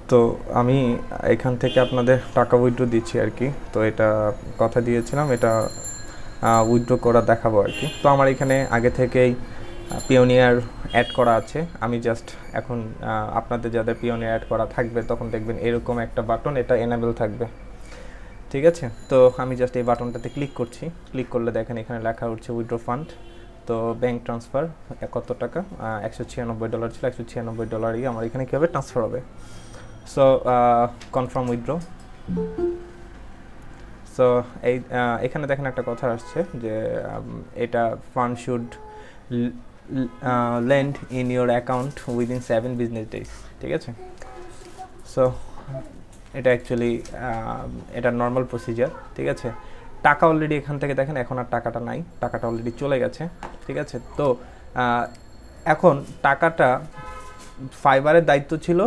তো আমি এখান থেকে আপনাদের টাকা উইথড্র দিচ্ছি আর কি। তো এটা কথা দিয়েছিলাম, এটা উইথড্র করা দেখাবো আর কি। তো আমার এখানে আগে থেকেই পিওনিয়ার অ্যাড করা আছে। আমি জাস্ট এখন আপনাদের যাদের পিওনিয়ার অ্যাড করা থাকবে তখন দেখবেন এরকম একটা বাটন, এটা এনেবল থাকবে, ঠিক আছে। তো আমি জাস্ট এই বাটনটাতে ক্লিক করছি। ক্লিক করলে দেখেন এখানে লেখা উঠছে উইথড্র ফান্ড। তো ব্যাঙ্ক ট্রান্সফার কত টাকা, $196 ছিল, $196 আমার এখানে কীভাবে ট্রান্সফার হবে। So confirm withdraw. সো এই এখানে দেখেন একটা কথা আসছে যে এটা fund should land in your account within 7 business days, ঠিক আছে। সো এটা অ্যাকচুয়ালি এটা নর্মাল প্রসিজার, ঠিক আছে। টাকা অলরেডি এখান থেকে দেখেন এখন আর টাকাটা নাই, টাকাটা অলরেডি চলে গেছে, ঠিক আছে। তো এখন টাকাটা ফাইবারের দায়িত্ব ছিল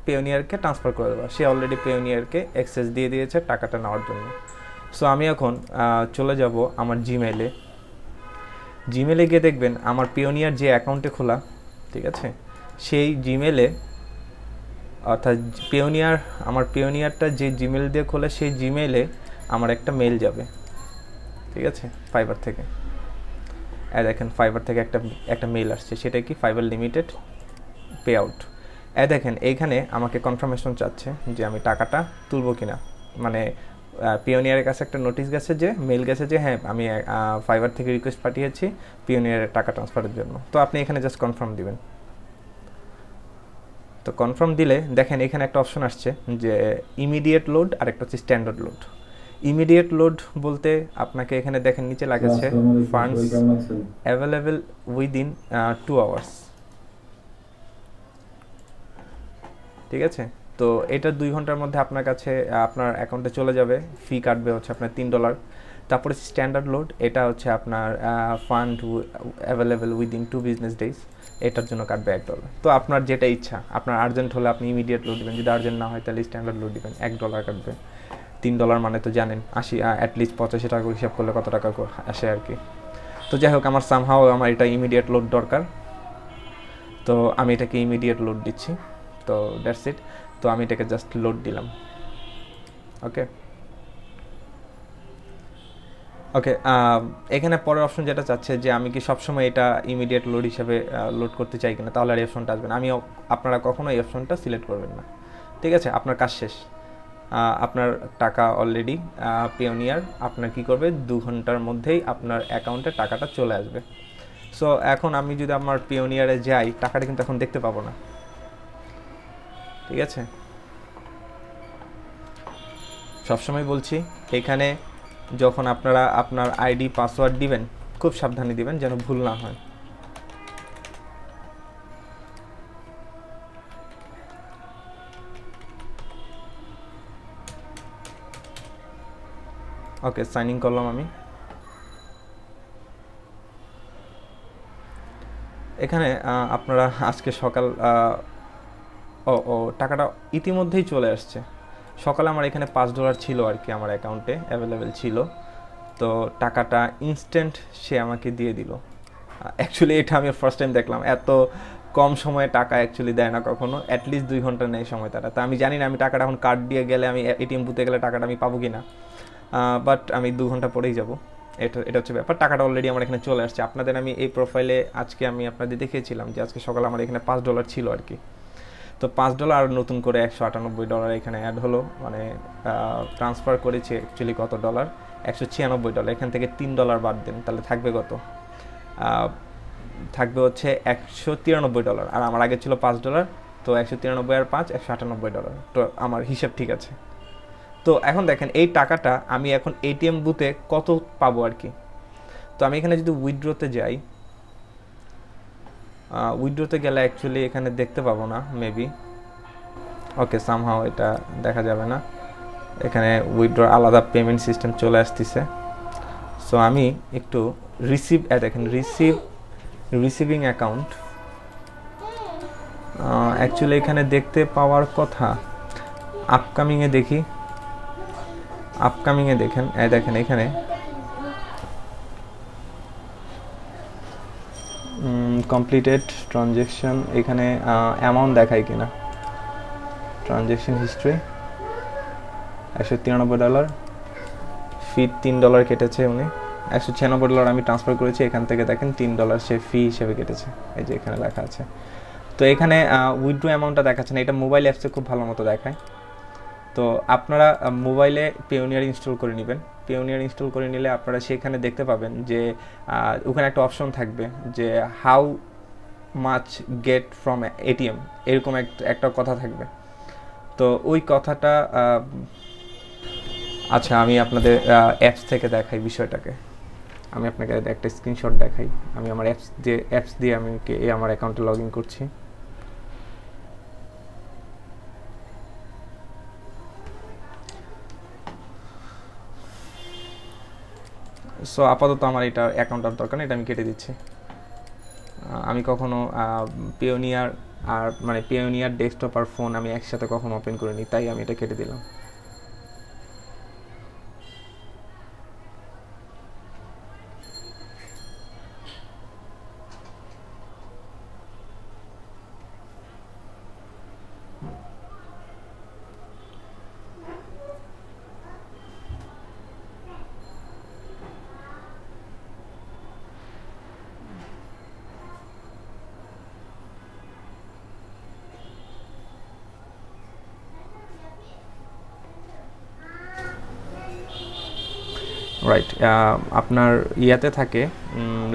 পেওনিয়ারকে ট্রান্সফার করে দেওয়া। সে অলরেডি পেওনিয়ারকে অ্যাক্সেস দিয়ে দিয়েছে টাকাটা নেওয়ার জন্য। সো আমি এখন চলে যাব আমার জিমেলে। জিমেলে গিয়ে দেখবেন আমার পিওনিয়ার যে অ্যাকাউন্টে খোলা, ঠিক আছে, সেই জিমেলে অর্থাৎ আমার পিওনিয়ারটা যে জিমেল দিয়ে খোলে সেই জিমেলে আমার একটা মেল যাবে, ঠিক আছে, ফাইবার থেকে। দেখেন ফাইবার থেকে একটা মেল আসছে, সেটা কি ফাইবার লিমিটেড পে আউট। দেখেন এইখানে আমাকে কনফার্মেশন চাচ্ছে যে আমি টাকাটা তুলবো কিনা। মানে পিওনিয়ারের কাছে একটা নোটিশ গেছে, যে মেল গেছে যে হ্যাঁ আমি ফাইবার থেকে রিকোয়েস্ট পাঠিয়েছি পিওনিয়ারের টাকা ট্রান্সফারের জন্য। তো আপনি এখানে জাস্ট কনফার্ম দিবেন। তো কনফার্ম দিলে দেখেন এখানে একটা অপশন আসছে যে ইমিডিয়েট লোড আর একটা হচ্ছে স্ট্যান্ডার্ড লোড। ইমিডিয়েট লোড বলতে আপনাকে এখানে দেখেন নিচে লাগছে ফান্ডস অ্যাভেলেবেল উইদিন 2 আওয়ার্স, ঠিক আছে। তো এটা 2 ঘন্টার মধ্যে আপনার কাছে আপনার অ্যাকাউন্টে চলে যাবে। ফি কাটবে হচ্ছে আপনার $3। তারপরে স্ট্যান্ডার্ড লোড, এটা হচ্ছে আপনার fund available within 2 business days, এটার জন্য কাটবে $1। তো আপনার যেটা ইচ্ছা, আপনার আর্জেন্ট হলে আপনি ইমিডিয়েট লোড দেবেন, যদি আর্জেন্ট না হয় তাহলে স্ট্যান্ডার্ড লোড দেবেন, $1 কাটবে। $3 মানে তো জানেন অ্যাটলিস্ট 85 টাকা হিসাব করলে কত টাকা আসে আর কি। তো যাই হোক আমার সামহাও আমার এটা ইমিডিয়েট লোড দরকার, তো আমি এটাকে ইমিডিয়েট লোড দিচ্ছি। তো দ্যাটস ইট। তো আমি এটাকে জাস্ট লোড দিলাম। ওকে ওকে এখানে পরের অপশন যেটা চাচ্ছে যে আমি কি সবসময় এটা ইমিডিয়েট লোড হিসেবে লোড করতে চাই কিনা, তাহলে আর এই অপশনটা আসবে না। আপনারা কখনো এই অপশনটা সিলেক্ট করবেন না, ঠিক আছে। আপনার কাজ শেষ, আপনার টাকা অলরেডি পিওনিয়ার আপনার কি করবে 2 ঘন্টার মধ্যেই আপনার অ্যাকাউন্টে টাকাটা চলে আসবে। সো এখন আমি যদি আমার পিওনিয়ারে যাই, টাকাটা কিন্তু এখন দেখতে পাবো না, ঠিক আছে। সবসময় বলছি এখানে যখন আপনারা আপনার আইডি পাসওয়ার্ড দিবেন খুব সাবধানে দিবেন যেন ভুল না হয়। ওকে সাইন ইন করলাম আমি। এখানে আপনারা আজকে সকাল টাকাটা ইতিমধ্যেই চলে আসছে। সকালে আমার এখানে $5 ছিল আর কি আমার অ্যাকাউন্টে অ্যাভেলেবেল ছিল। তো টাকাটা ইনস্ট্যান্ট সে আমাকে দিয়ে দিল। অ্যাকচুয়ালি এটা আমি ফার্স্ট টাইম দেখলাম, এত কম সময়ে টাকা অ্যাকচুয়ালি দেয় না কখনো, অ্যাটলিস্ট 2 ঘন্টা নেয় সময় তারা। তা আমি জানি না আমি টাকাটা এখন কার্ড দিয়ে গেলে আমি এটিএম বুথে গেলে টাকাটা আমি পাবো কি না, বাট আমি 2 ঘন্টা পরেই যাব। এটা হচ্ছে ব্যাপার। টাকাটা অলরেডি আমার এখানে চলে আসছে। আপনাদের আমি এই প্রোফাইলে আজকে আমি আপনাদের দেখিয়েছিলাম যে আজকে সকালে আমার এখানে $5 ছিল আর কি। তো $5 আর নতুন করে $198 এখানে অ্যাড হলো, মানে ট্রান্সফার করেছে অ্যাকচুয়ালি কত ডলার, $196। এখান থেকে $3 বাদ দেন তাহলে থাকবে কত, থাকবে হচ্ছে $193। আর আমার আগে ছিল $5, তো 193 আর 5 $198। তো আমার হিসাব ঠিক আছে। তো এখন দেখেন এই টাকাটা আমি এখন এটিএম বুথে কত পাবো আর কি। তো আমি এখানে যদি উইথড্রোতে যাই, উইথড্রোতে গেলে অ্যাকচুয়ালি এখানে দেখতে পাবো না মেবি। ওকে সামহাও এটা দেখা যাবে না, এখানে উইথড্র আলাদা পেমেন্ট সিস্টেম চলে আসতেছে। সো আমি একটু দেখেন রিসিভিং অ্যাকাউন্ট অ্যাকচুয়ালি এখানে দেখতে পাওয়ার কথা। আপকামিংয়ে দেখি, আপকামিংয়ে দেখেন এখানে কমপ্লিটেড ট্রানজ্যাকশন, এখানে অ্যামাউন্ট দেখায় কিনা, ট্রানজ্যাকশন হিস্ট্রি $193, ফি $3 কেটেছে উনি। $196 আমি ট্রান্সফার করেছি, এখান থেকে দেখেন $3 সে ফি হিসেবে কেটেছে, এই যে এখানে লেখা আছে। তো এখানে উইথড্র অ্যামাউন্টটা দেখাচ্ছে না, এটা মোবাইল অ্যাপসে খুব ভালো মতো দেখায়। তো আপনারা মোবাইলে পেওনিয়ার ইনস্টল করে নেবেন। পেওনিয়ার ইনস্টল করে নিলে আপনারা সেখানে দেখতে পাবেন যে ওখানে একটা অপশন থাকবে যে how much get from ATM, এরকম একটা কথা থাকবে। তো ওই কথাটা আচ্ছা আমি আপনাদের অ্যাপস থেকে দেখাই বিষয়টাকে। আমি আপনাকে একটা স্ক্রিনশট দেখাই। আমি আমার অ্যাপস দিয়ে আমি আমার অ্যাকাউন্টে লগ ইন করছি। সো আপাতত আমার এটা অ্যাকাউন্টার দরকার নেই, এটা আমি কেটে দিচ্ছি। আমি কখনো পেওনিয়ার আর মানে পেওনিয়ার ডেস্কটপ আর ফোন আমি একসাথে কখনো ওপেন করিনি, তাই আমি এটা কেটে দিলাম। রাইট, আপনার ইয়াতে থাকে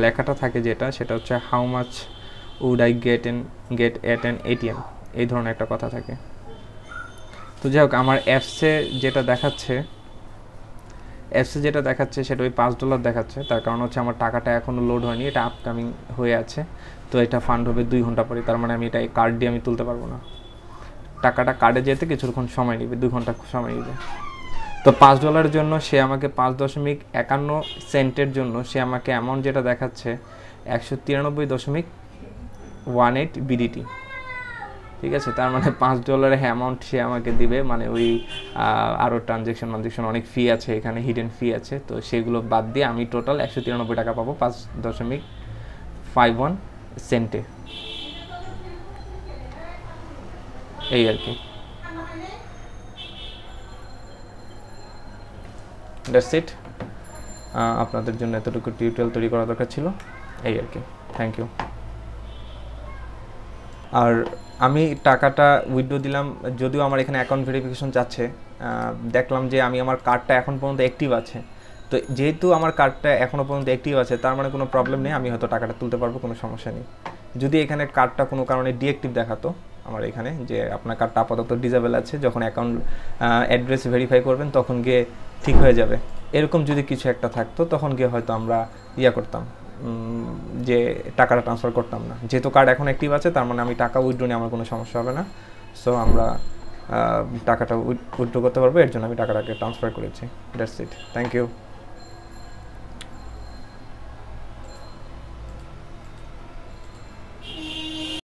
লেখাটা থাকে যেটা, সেটা হচ্ছে how much would I get at an ATM, এই ধরনের একটা কথা থাকে। তো যাই হোক, আমার অ্যাপসে যেটা দেখাচ্ছে সেটা ওই $5 দেখাচ্ছে। তার কারণ হচ্ছে আমার টাকাটা এখনও লোড হয়নি, এটা আপকামিং হয়ে আছে। তো এটা ফান্ড হবে 2 ঘন্টা পরে, তার মানে আমি এটা কার্ড দিয়ে আমি তুলতে পারবো না। টাকাটা কার্ডে যেতে কিছুক্ষণ সময় নেবে, 2 ঘন্টা সময় নেবে। তো $5 জন্য সে আমাকে 5.51 জন্য সে আমাকে অ্যামাউন্ট যেটা দেখাচ্ছে 193.18 বিডিটি। ঠিক আছে, তার মানে $5 অ্যামাউন্ট সে আমাকে দিবে, মানে ওই আরও ট্রানজ্যাকশন অনেক ফি আছে এখানে, হিডেন ফি আছে। তো সেগুলো বাদ দিয়ে আমি টোটাল $193 পাবো 5.51 সেন্টে, এই আর কি। That's it. আপনাদের জন্য এতটুকু টিউটোরিয়াল তৈরি করা দরকার ছিল, এই আর কি। Thank you. আর আমি টাকাটা উইথড্র দিলাম, যদিও আমার এখানে অ্যাকাউন্ট ভেরিফিকেশন চাচ্ছে। দেখলাম যে আমি আমার কার্ডটা এখন পর্যন্ত অ্যাক্টিভ আছে। তো যেহেতু আমার কার্ডটা এখনও পর্যন্ত অ্যাক্টিভ আছে, তার মানে কোনো প্রবলেম নেই, আমি হয়তো টাকাটা তুলতে পারবো, কোনো সমস্যা নেই। যদি এখানে কার্ডটা কোনো কারণে ডিঅ্যাক্টিভ দেখাতো আমার এখানে যে আপনার কার্ডটা আপাতত ডিসেবল আছে, যখন অ্যাকাউন্ট অ্যাড্রেস ভেরিফাই করবেন তখন গিয়ে ঠিক হয়ে যাবে, এরকম যদি কিছু একটা থাকতো তখন গিয়ে হয়তো আমরা করতাম যে টাকাটা ট্রান্সফার করতাম না। যেহেতু কার্ড এখন অ্যাক্টিভ আছে, তার মানে আমি টাকা উইথড্র নিয়ে আমার কোনো সমস্যা হবে না। সো আমরা টাকাটা উইথড্র করতে পারবো, এর জন্য আমি টাকাটাকে ট্রান্সফার করেছি। That's it, thank you.